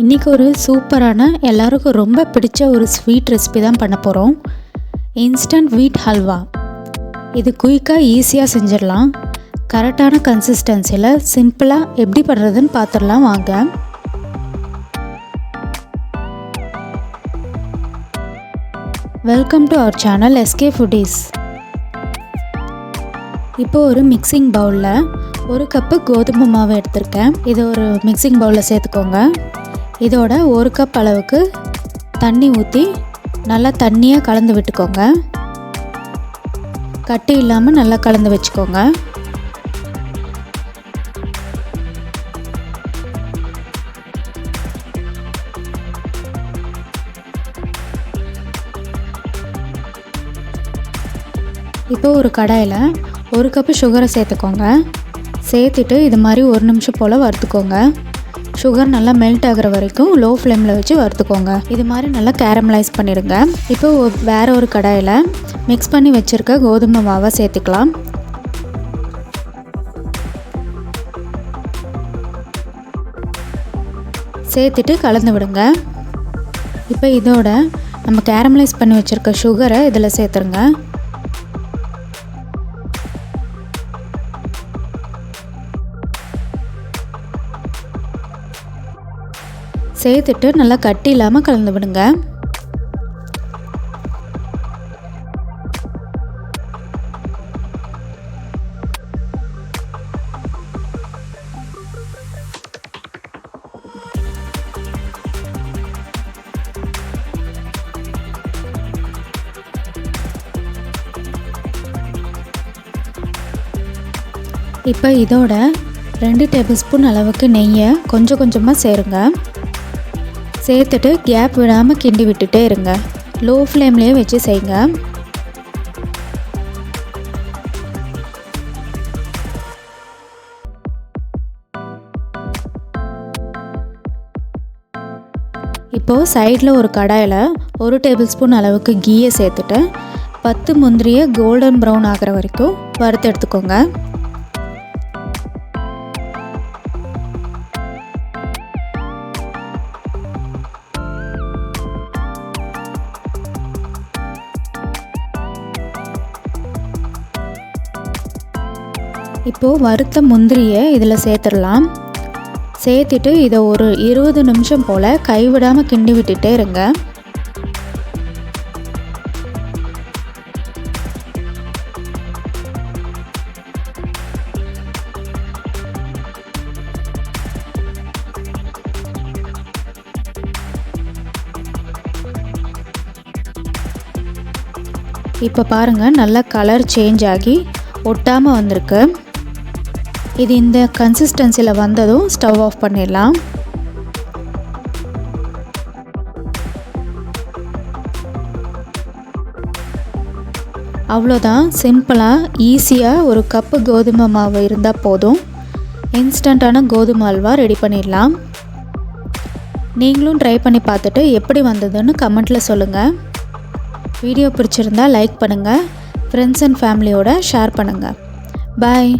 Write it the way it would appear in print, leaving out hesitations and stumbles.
இன்றைக்கி ஒரு சூப்பரான எல்லாருக்கும் ரொம்ப பிடிச்ச ஒரு ஸ்வீட் ரெசிபி தான் பண்ண போகிறோம். இன்ஸ்டன்ட் வீட் ஹல்வா. இது குயிக்காக ஈஸியாக செஞ்சிடலாம். கரெக்டான கன்சிஸ்டன்சியில் சிம்பிளாக எப்படி பண்ணுறதுன்னு பார்த்துடலாம் வாங்க. Welcome to our channel SK foodies. இப்போ ஒரு மிக்சிங் பவுலில் ஒரு கப்பு கோதுமை மாவு எடுத்திருக்கேன். இதை ஒரு மிக்சிங் பவுலில் சேர்த்துக்கோங்க. இதோட ஒரு கப் அளவுக்கு தண்ணி ஊற்றி நல்லா தண்ணியாக கலந்து விட்டுக்கோங்க. கட்டி இல்லாமல் நல்லா கலந்து வச்சுக்கோங்க. இப்போ ஒரு கடாயில் ஒரு கப்பு சுகரை சேர்த்துக்கோங்க. சேர்த்துட்டு இது மாதிரி ஒரு நிமிஷம் போல் வறுத்துக்கோங்க. சுகர் நல்லா மெல்ட் ஆகிற வரைக்கும் லோ ஃப்ளேமில் வச்சு வறுத்துக்கோங்க. இது மாதிரி நல்லா கேரமலைஸ் பண்ணிடுங்க. இப்போ வேறு ஒரு கடாயில் மிக்ஸ் பண்ணி வச்சுருக்க கோதுமை மாவை சேர்த்துக்கலாம். சேர்த்துட்டு கலந்து விடுங்க. இப்போ இதோட நம்ம கேரமலைஸ் பண்ணி வச்சுருக்க சுகரை இதில் சேர்த்துருங்க. சேர்த்துட்டு நல்லா கட்டி இல்லாமல் கலந்து விடுங்க. இப்போ இதோட 2 டேபிள் ஸ்பூன் அளவுக்கு நெய்யை கொஞ்சம் கொஞ்சமாக சேருங்க. சேர்த்துட்டு கேப் விடாமல் கிண்டி விட்டுட்டே இருங்க. லோ ஃப்ளேம்லேயே வச்சு செய்யுங்க. இப்போது சைடில் ஒரு கடாயில் 1 டேபிள் ஸ்பூன் அளவுக்கு கீயை சேர்த்துட்டு 10 முந்திரியை கோல்டன் ப்ரௌன் ஆகிற வரைக்கும் வறுத்து எடுத்துக்கோங்க. இப்போது வறுத்த முந்திரியை இதில் சேர்த்துடலாம். சேர்த்துட்டு இதை ஒரு 20 நிமிஷம் போல் கைவிடாமல் கிண்டி விட்டுட்டே இருங்க. இப்போ பாருங்கள், நல்லா கலர் சேஞ்ச் ஆகி ஒட்டாமல் வந்திருக்கு. இது இந்த கன்சிஸ்டன்சியில் வந்ததும் ஸ்டவ் ஆஃப் பண்ணிடலாம். அவ்வளோதான், சிம்பிளாக ஈஸியாக ஒரு கப்பு கோதுமை மாவு இருந்தால் போதும். இன்ஸ்டண்ட்டான கோதுமை அல்வா ரெடி பண்ணிடலாம். நீங்களும் ட்ரை பண்ணி பார்த்துட்டு எப்படி வந்ததுன்னு கமெண்ட்டில் சொல்லுங்கள். வீடியோ பிடிச்சிருந்தால் லைக் பண்ணுங்கள். ஃப்ரெண்ட்ஸ் அண்ட் ஃபேமிலியோட ஷேர் பண்ணுங்கள். பாய்.